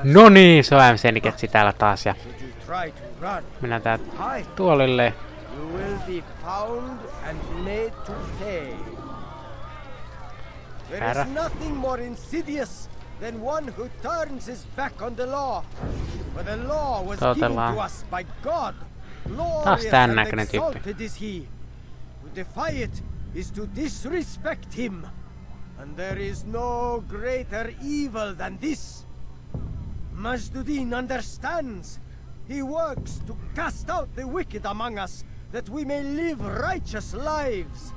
No niin, se on MC-ketsi täällä taas ja mennään tää tuolille. There is nothing more insidious than one who turns his back on the law. For the law was given to us by God. Glorious and exalted is he. To defy it is to disrespect him. And there is no greater evil than this. Majduddin understands. He works to cast out the wicked among us, that we may live righteous lives.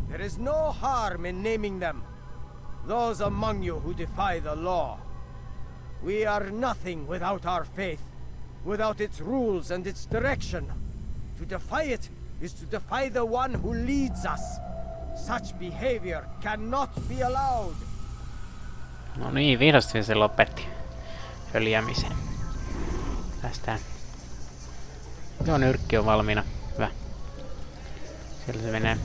There is no harm in naming them, those among you who defy the law. We are nothing without our faith, without its rules and its direction. To defy it is to defy the one who leads us. Such behavior cannot be allowed. No niin, vihdoin se lopetti höljämisen. Päästään. Joo, nyrkki on valmiina. Hyvä. Siellä se menee.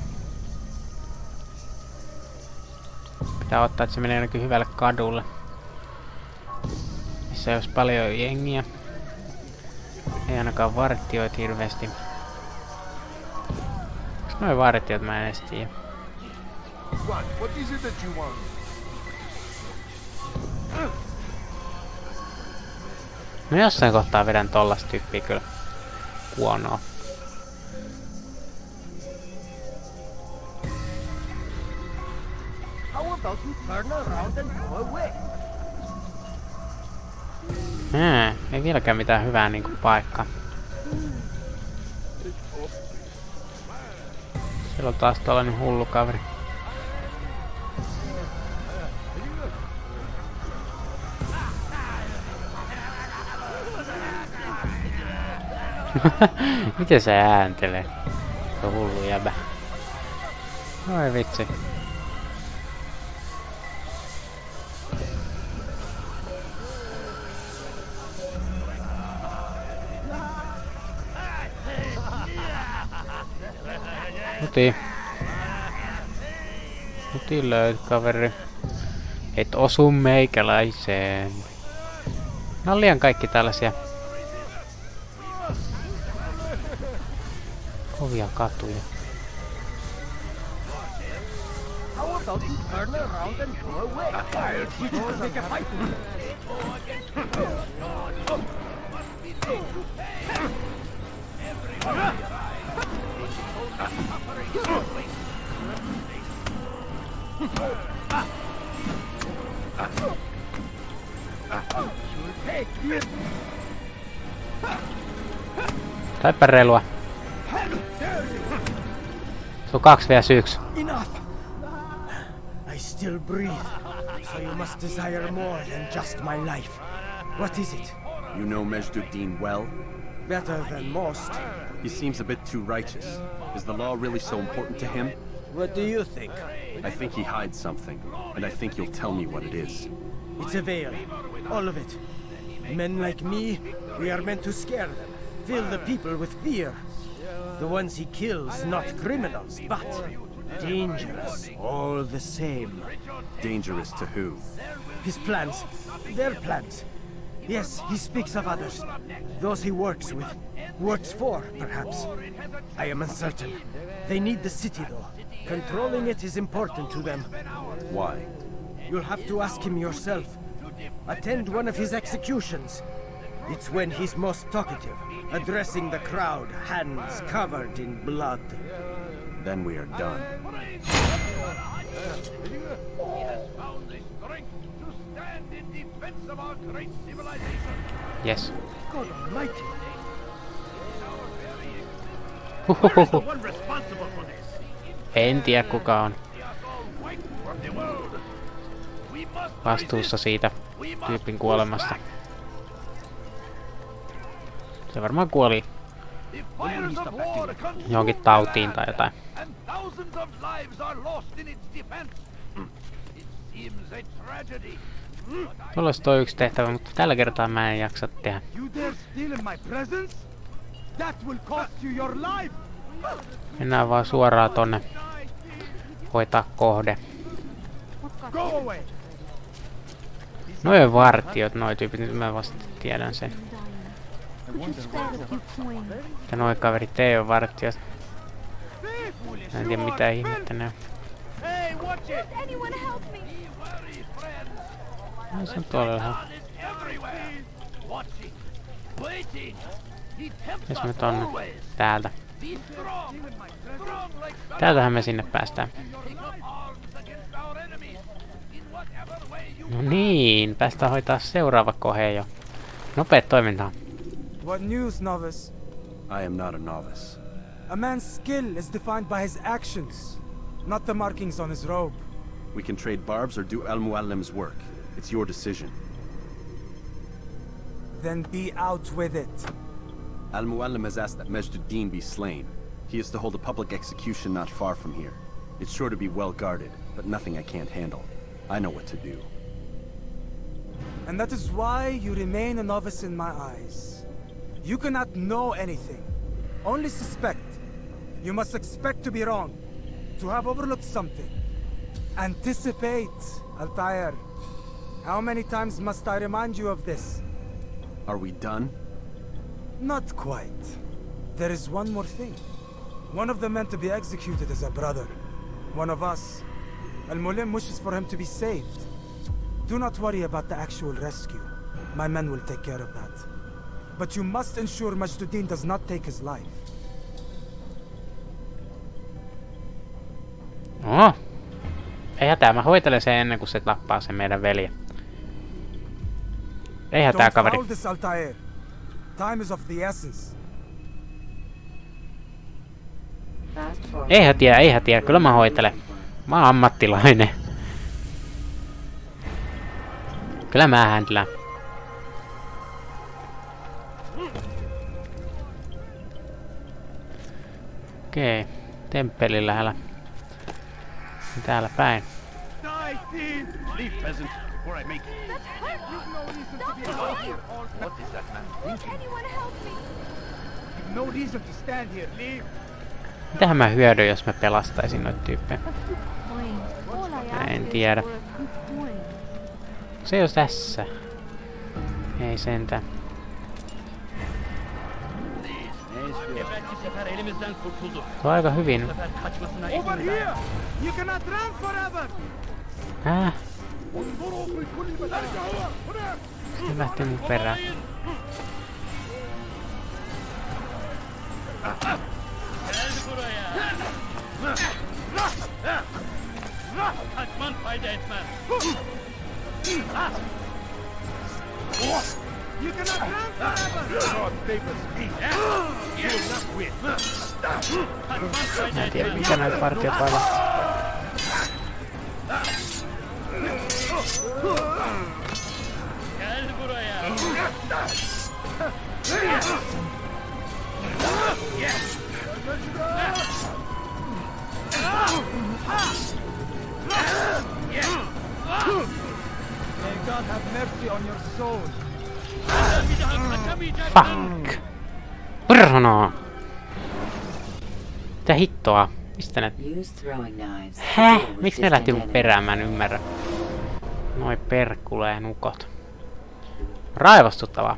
Pitää ottaa, että se menee ainakin hyvälle kadulle. Missä olisi paljon jengiä. Ei ainakaan vartioita hirveästi. Onks noin vartiot mä en edes tiedä? No jossain kohtaa vedän tollasta tyyppiä kyllä kuonoa. Ei vieläkään mitään hyvää niinku paikkaa. Siellä on taas tollanen hullu kaveri. Miten se ääntelee? Se on hullu jäbä. Oi vitsi. Muti löyt, kaveri. Et osu meikäläiseen. Nää on liian kaikki tällaisia kovia katuja. Taippa reilua. Se on 2 vs 1. I still breathe, so you must desire more than just my life. What is it? You know Majduddin well? Better than most. He seems a bit too righteous. Is the law really so important to him? What do you think? I think he hides something, and I think you'll tell me what it is. It's a veil. All of it. Men like me, we are meant to scare them. Fill the people with fear. The ones he kills, not criminals, but dangerous all the same. Dangerous to who? His plans. Their plans. Yes, he speaks of others. Those he works with. Works for, perhaps. I am uncertain. They need the city, though. Controlling it is important to them. Why? You'll have to ask him yourself. Attend one of his executions. It's when he's most talkative, addressing the crowd, hands covered in blood. Then we are done. Yes. God almighty. En tiedä kuka on vastuussa siitä tyypin kuolemasta. Se varmaan kuoli johonkin tautiin tai jotain. Tuolla olisi toi yksi tehtävä, mutta tällä kertaa mä en jaksa tehdä. Mennään vaan suoraan tonne hoitaa kohde. Go away! Noin vartiot, noi tyypit, mä vasta tiedän sen. Ja noi kaverit ei oo vartiot. Mä en tiedä mitä ihmettä ne on. Hey, watch it! No, se on tuolla lähellä. Jos me tonne täältä. Täältähän me sinne päästään. No niin, päästään hoitaa seuraava kohe jo. Nopeet toimintaa. What news, novice? I am not a novice. A man's skill is defined by his actions, not the markings on his robe. We can trade barbs or do Al-Muallim's work. It's your decision. Then be out with it. Al-Muallim has asked that Majduddin be slain. He is to hold a public execution not far from here. It's sure to be well guarded, but nothing I can't handle. I know what to do. And that is why you remain a novice in my eyes. You cannot know anything, only suspect. You must expect to be wrong, to have overlooked something. Anticipate, Altair. How many times must I remind you of this? Are we done? Not quite. There is one more thing. One of the men to be executed is a brother. One of us. Al-Mulim wishes for him to be saved. Do not worry about the actual rescue. My men will take care of that. But you must ensure Majduddin does not take his life. No. Ei hätää, mä hoitelen sen ennen kuin se tappaa sen meidän veljen. Ei hätää, Don't kaveri. foul this, Altair. Time is of the essence. Ei hätiä, kyllä mä hoitelen. Mä oon ammattilainen. Kyllä mä händlään. Okei, temppelin lähellä. Täällä päin. Die, thief! Leave, peasant, before I make it. What is that man thinking? You've no reason to stand here. Leave! Mitähän mä hyödyn, jos mä pelastaisin noita tyyppejä? En tiedä. Se jos tässä. Ei sentään. Tuo on aika hyvin. Over here! You cannot run forever! Se lähti mun perään. You cannot run forever! God favors me. You will not win. Mä en tiedä mikä näitä partiot vaivaa. May God have mercy on your soul. Fuck! Perhana! Mitä hittoa? Mistä ne... Häh? Miksi ne lähti mun perään? Mä en ymmärrä. Noi perkuleen ukot. Raivostuttavaa.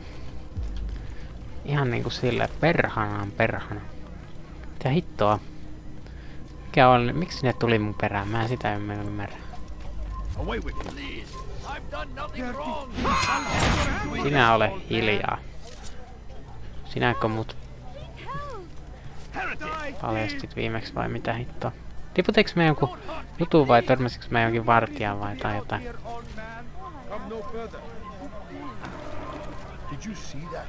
Ihan niinku silleen perhanaan perhana. Mitä hittoa? Mikä on? Miksi ne tuli mun perään? Mä en sitä ymmärrä. Away with you, please. I've done nothing wrong. Sinä ole hiljaa. Sinäkö mut paljastit viimeksi vai mitä hittoa? Tiputeks mä jonkun jutun vai törmäsiks mä jonkin vartijaan vai tai jotain? Come no further. Did you see that?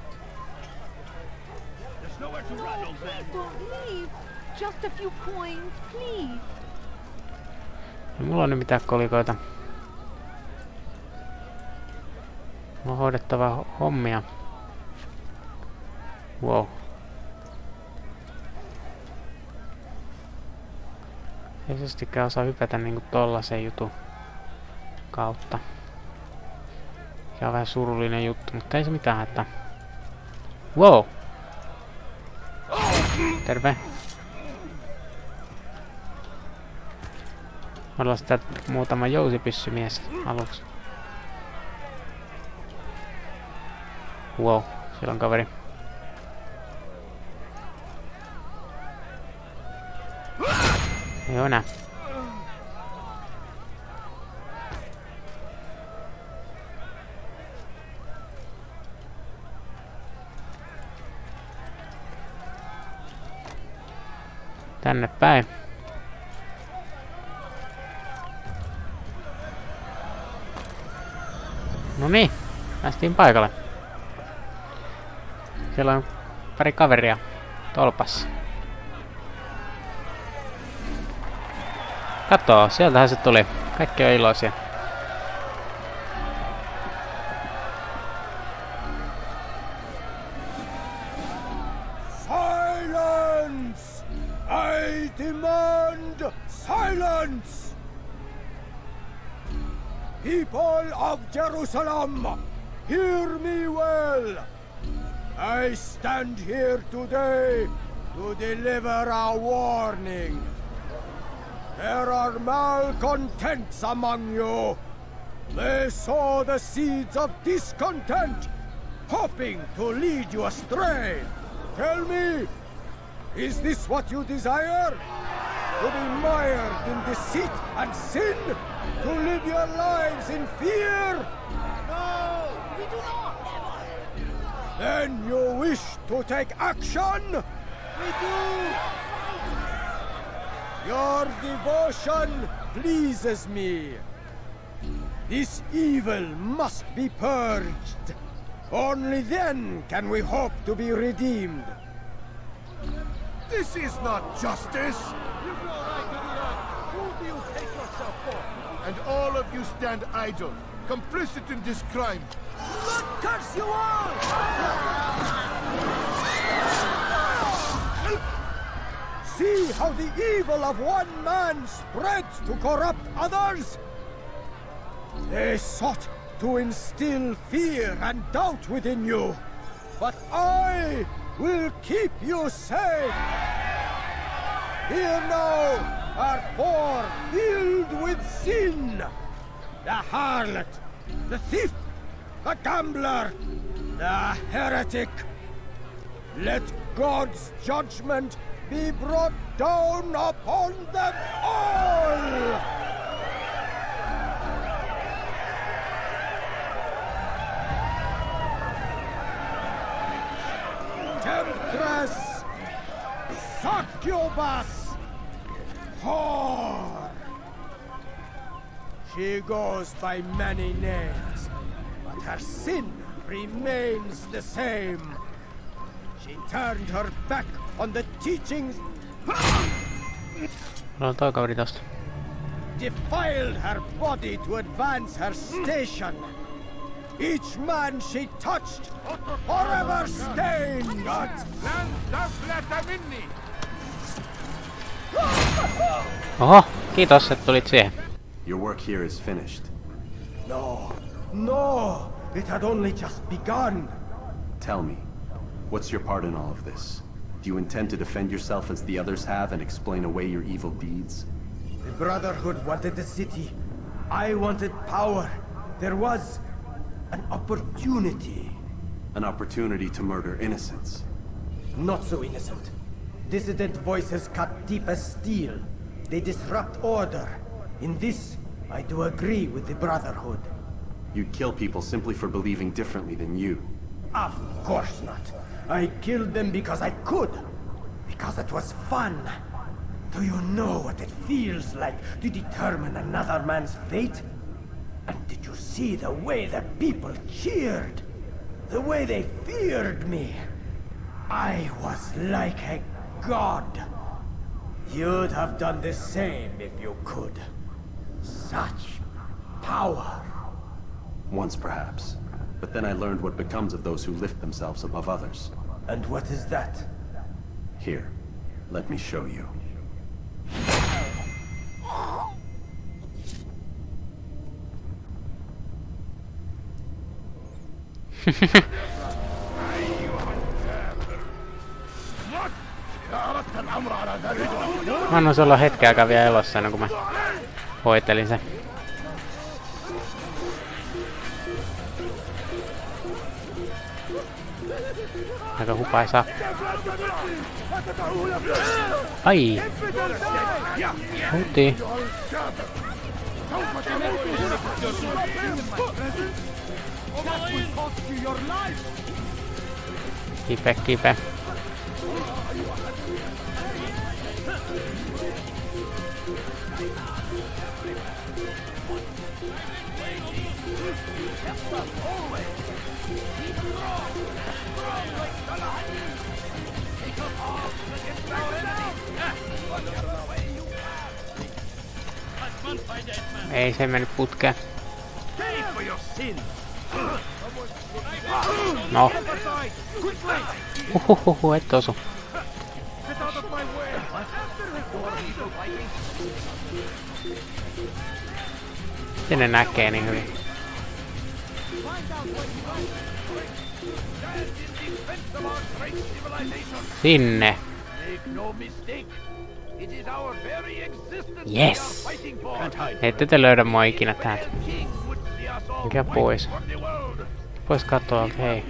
There's nowhere to run, old man. Don't leave. Just a few coins, please. Ei mulla on nyt mitään kolikoita. Mulla on hoidettava hommia. Wow. Ei tietystikään osaa hypätä niinku tollasen jutun kautta. Se on vähän surullinen juttu, mutta ei se mitään hätää. Wow! Terve! Ollaan sitä muutama jousipyssymies aluksi. Wow, siellä on kaveri. Joo nää. Tänne päin. No niin, päästiin paikalle. Siellä on pari kaveria tolpassa. Katoo, sieltähän se tuli. Kaikki on iloisia. Silence! I demand silence! People of Jerusalem, hear me well. I stand here today to deliver a warning. There are malcontents among you. They sow the seeds of discontent, hoping to lead you astray. Tell me, is this what you desire? To be mired in deceit and sin? To live your lives in fear? No, we do not. Then you wish to take action? We do. Your devotion pleases me. This evil must be purged. Only then can we hope to be redeemed. This is not justice! Who do you take yourself for? And all of you stand idle, complicit in this crime. Lord curse you all! See how the evil of one man spreads to corrupt others? They sought to instill fear and doubt within you, but I will keep you safe. Here now are four filled with sin. The harlot, the thief, the gambler, the heretic. Let God's judgment be brought down upon them all! Temptress! Succubus! Whore! She goes by many names, but her sin remains the same. She turned her back on the teachings, defiled her body to advance her station. Each man she touched, forever stained. Oho, kiitos, että tulit siihen. Your work here is finished. No, no, it had only just begun. Tell me, what's your part in all of this? Do you intend to defend yourself as the others have and explain away your evil deeds? The Brotherhood wanted the city. I wanted power. There was an opportunity. An opportunity to murder innocents. Not so innocent. Dissident voices cut deep as steel. They disrupt order. In this, I do agree with the Brotherhood. You'd kill people simply for believing differently than you. Of course not. I killed them because I could. Because it was fun. Do you know what it feels like to determine another man's fate? And did you see the way the people cheered? The way they feared me? I was like a god. You'd have done the same if you could. Such power. Once perhaps. But then I learned what becomes of those who lift themselves above others. And what is that? Here, let me show you. Mä annan se olla hetken aikaa vielä elossa ennen kuin mä hoitelin sen. Aika hupaisaa. Ai! Huutiin. Kipe, kipe. Ei se mennyt putkeen. No. Huhuhuhu, et osu. Miten ne näkee niin hyvin? Sinne. Yes. Ette te löydä mua ikinä täältä. Mikä pois? Pois katsoa, hei.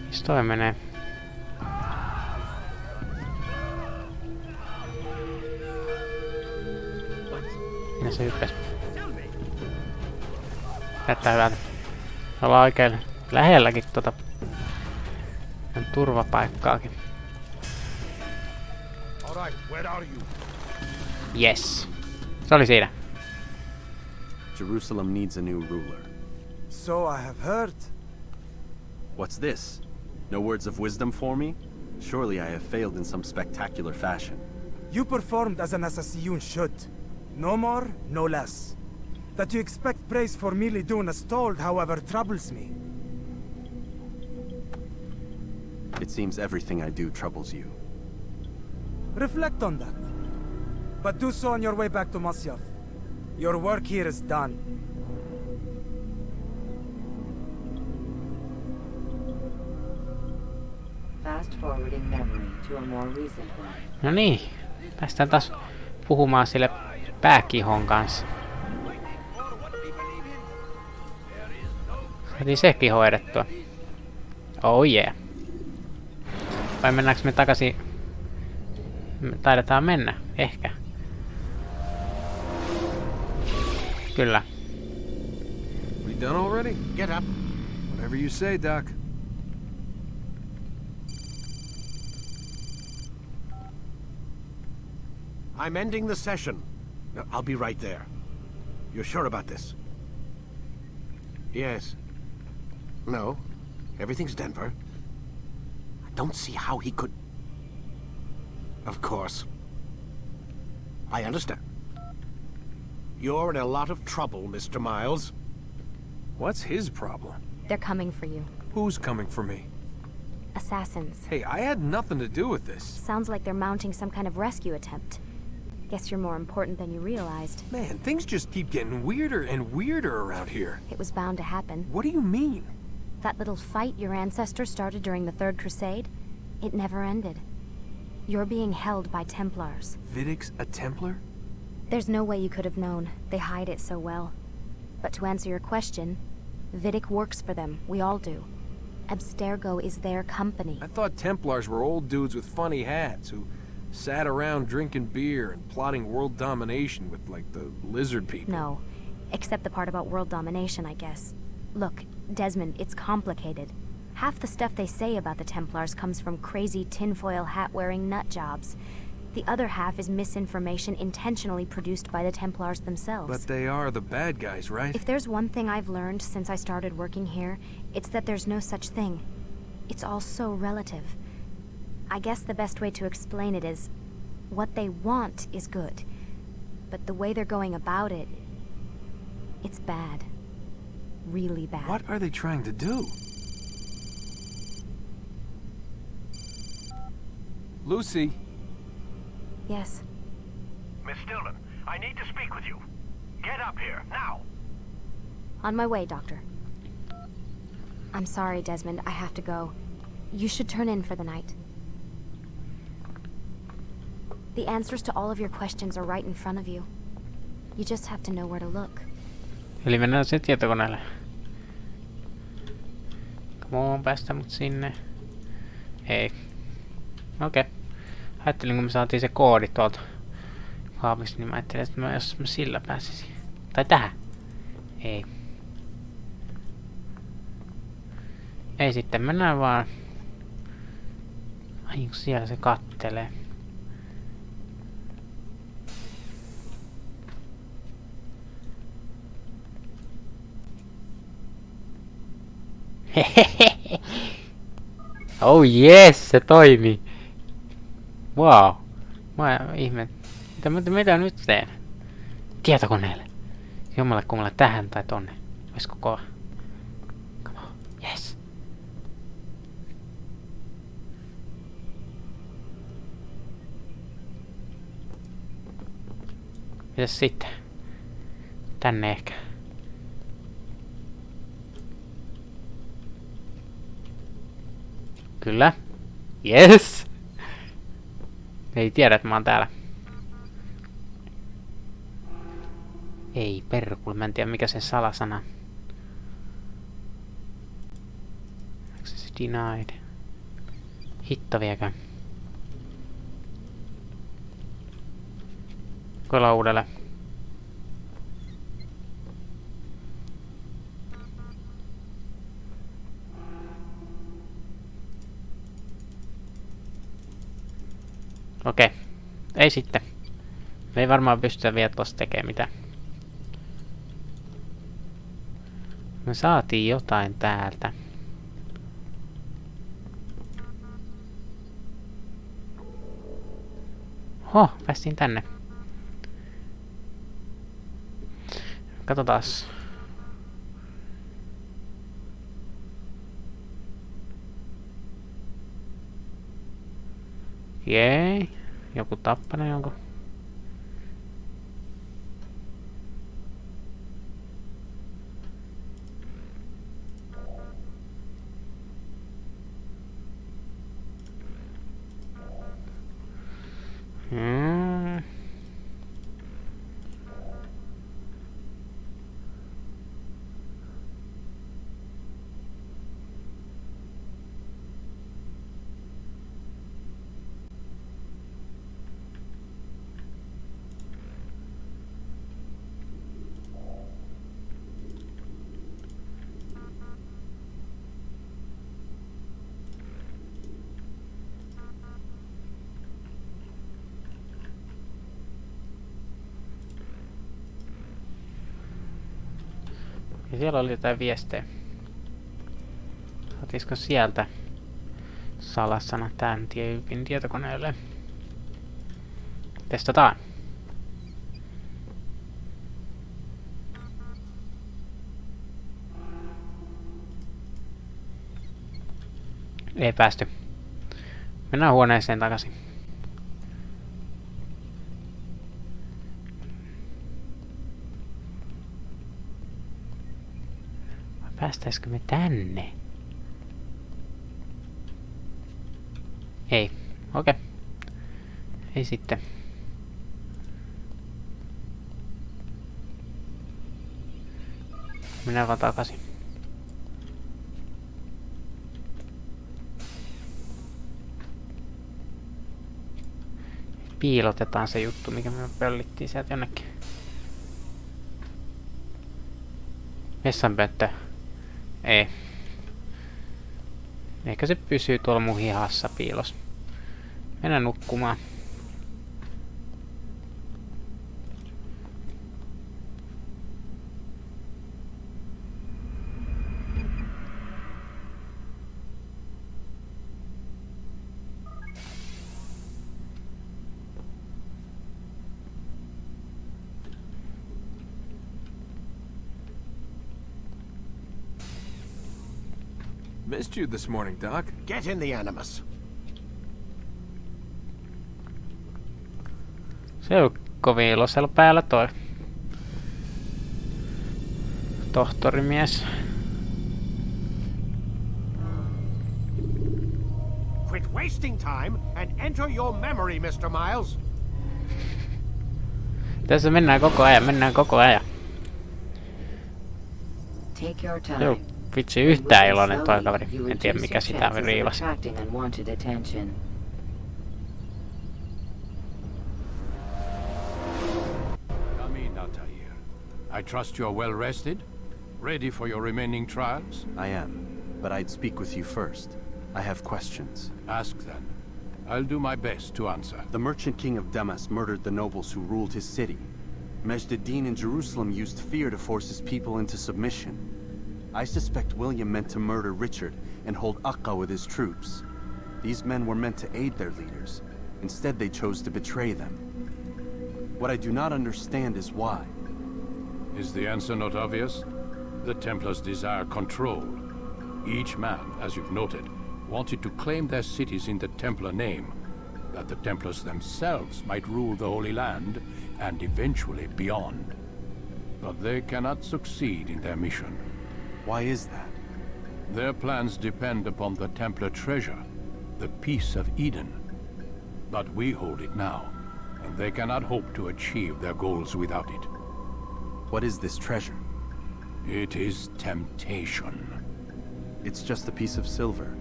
Missä toi menee? Minä se hyppäs? Näyttää hyvältä. Ollaan oikein lähelläkin tota turvapaikkaakin. Yes. Se oli siinä. Jerusalem needs a new ruler. So I have heard. What's this? No words of wisdom for me? Surely I have failed in some spectacular fashion. You performed as an assassin should. No more, no less. That you expect praise for merely doing as told, however, troubles me. It seems everything I do troubles you. Reflect on that. But do so on your way back to Masyaf. Your work here is done. Fast forwarding memory to a more recent one. No niin. Päästään taas puhumaan sille pääkihon kanssa. Saatiin se kiho edettyä. Oh yeah. Vai mennäänkö me takaisin? Me taidetaan mennä. Ehkä. Kyllä. We done already? Get up. Whatever you say, Doc. I'm ending the session. No, I'll be right there. You're sure about this? Yes. No. Everything's Denver. I don't see how he could... Of course. I understand. You're in a lot of trouble, Mr. Miles. What's his problem? They're coming for you. Who's coming for me? Assassins. Hey, I had nothing to do with this. Sounds like they're mounting some kind of rescue attempt. Guess you're more important than you realized. Man, things just keep getting weirder and weirder around here. It was bound to happen. What do you mean? That little fight your ancestors started during the Third Crusade, it never ended. You're being held by Templars. Vidic's a Templar? There's no way you could have known. They hide it so well. But to answer your question, Vidic works for them. We all do. Abstergo is their company. I thought Templars were old dudes with funny hats who sat around drinking beer and plotting world domination with, like, the lizard people. No. Except the part about world domination, I guess. Look, Desmond, it's complicated. Half the stuff they say about the Templars comes from crazy tinfoil hat-wearing nut jobs. The other half is misinformation intentionally produced by the Templars themselves. But they are the bad guys, right? If there's one thing I've learned since I started working here, it's that there's no such thing. It's all so relative. I guess the best way to explain it is, what they want is good. But the way they're going about it, it's bad. Really bad. What are they trying to do? Lucy? Yes. Miss Stillman, I need to speak with you. Get up here, now! On my way, Doctor. I'm sorry, Desmond. I have to go. You should turn in for the night. The answers to all of your questions are right in front of you. You just have to know where to look. Eli mennään sen tietokoneelle. Come on, päästä mut sinne. Ei. Okei. Ajattelin, kun me saatiin se koodi tuolta kaapista, niin mä ajattelin, että jos mä sillä pääsisin. Tai tähän. Ei. Ei sitten, mennään vaan. Ai, kun siellä se kattelee. Oh yes, se toimii. Wow. Mä ihme. Mitä nyt teen? Tietokoneelle. Jommalle kummalle tähän tai tonne. Oisko kova? Come on. Yes. Mitäs sitten? Tänne ehkä. Kyllä. Yes! Ei tiedä, että mä oon täällä. Ei perkule, mä en tiedä mikä sen salasana. Access denied. Hitto viekö? Koilla uudelleen. Okei. Ei sitten. Me ei varmaan pystytä vielä tosta tekemään mitään. Me saatiin jotain täältä. Päästiin tänne. Katsotaas. Jei. Joku tappanut jonkun. Ja siellä oli jotain viestejä. Saatiinko sieltä salasana tämän tyypin tietokoneelle? Testataan. Ei päästy. Mennään huoneeseen takaisin. Päästäisikö me tänne? Ei. Okei. Ei sitten. Mennään vaan takaisin. Piilotetaan se juttu, mikä me pöllittiin sieltä jonnekin. Vessanpönttö. Ei. Ehkä se pysyy tuolla mun hihassa piilos. Mennään nukkumaan. Missed you this morning, Doc. Get in the Animus. Se on kovin ilosella päällä toi tohtorimies. Quit wasting time and enter your memory, Mr. Miles. Tässä mennään koko ajan, Take your time. Joo, vitsi yhtään iloinen toi kaveri. En tiedä mikä sitä riivasi. Attracting unwanted attention. Come in, Altair. I trust you are well rested? Ready for your remaining trials? I am, but I'd speak with you first. I have questions. Ask then. I'll do my best to answer. The merchant king of Damas murdered the nobles who ruled his city. Majd ad-Din in Jerusalem used fear to force his people into submission. I suspect William meant to murder Richard and hold Akka with his troops. These men were meant to aid their leaders. Instead, they chose to betray them. What I do not understand is why. Is the answer not obvious? The Templars desire control. Each man, as you've noted, wanted to claim their cities in the Templar name, that the Templars themselves might rule the Holy Land and eventually beyond. But they cannot succeed in their mission. Why is that? Their plans depend upon the Templar treasure, the Peace of Eden. But we hold it now, and they cannot hope to achieve their goals without it. What is this treasure? It is temptation. It's just a piece of silver.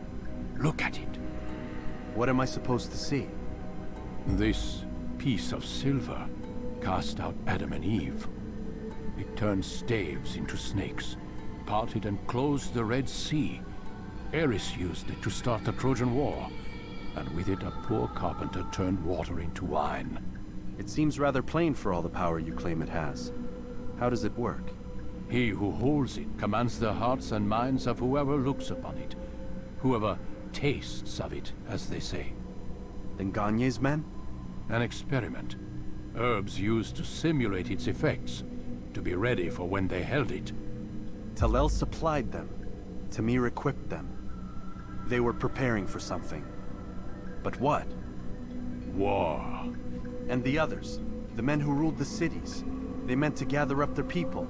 Look at it. What am I supposed to see? This piece of silver cast out Adam and Eve. It turned staves into snakes, parted and closed the Red Sea. Ares used it to start the Trojan War, and with it a poor carpenter turned water into wine. It seems rather plain for all the power you claim it has. How does it work? He who holds it commands the hearts and minds of whoever looks upon it, whoever tastes of it, as they say. Then Gagne's men? An experiment. Herbs used to simulate its effects, to be ready for when they held it. Talel supplied them. Tamir equipped them. They were preparing for something. But what? War. And the others, the men who ruled the cities, they meant to gather up their people,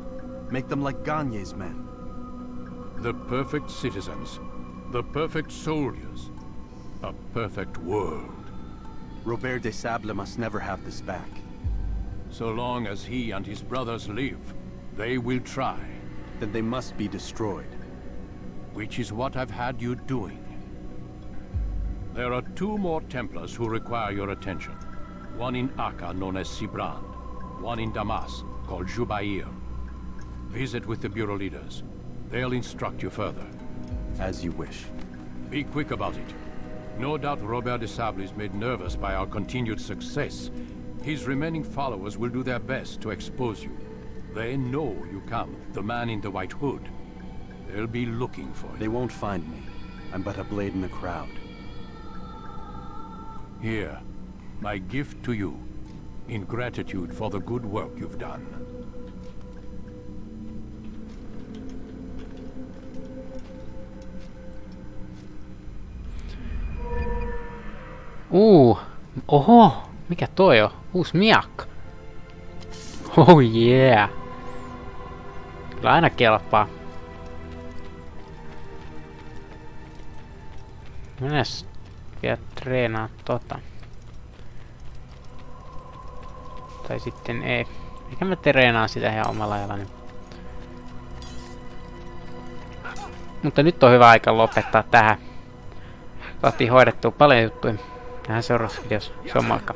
make them like Gagne's men. The perfect citizens, the perfect soldiers, a perfect world. Robert de Sable must never have this back. So long as he and his brothers live, they will try. Then they must be destroyed. Which is what I've had you doing. There are 2 more Templars who require your attention. One in Akka, known as Sibrand. One in Damas, called Jubair. Visit with the Bureau leaders. They'll instruct you further. As you wish. Be quick about it. No doubt Robert de Sable is made nervous by our continued success. His remaining followers will do their best to expose you. They know you come, the man in the white hood. They'll be looking for you. They won't find me. I'm but a blade in the crowd. Here, my gift to you, in gratitude for the good work you've done. Oho, mikä toi on? Uusi miakka. Oh yeah. Kyllä aina kelpaa. Mennäs vielä treenaa tota. Tai sitten ei. Mikä mä treenaan sitä ihan omalla ajallani. Mutta nyt on hyvä aika lopettaa tähän. Saatiin hoidettua paljon juttuja. Nähdään seuraavassa videossa. Se on moikka.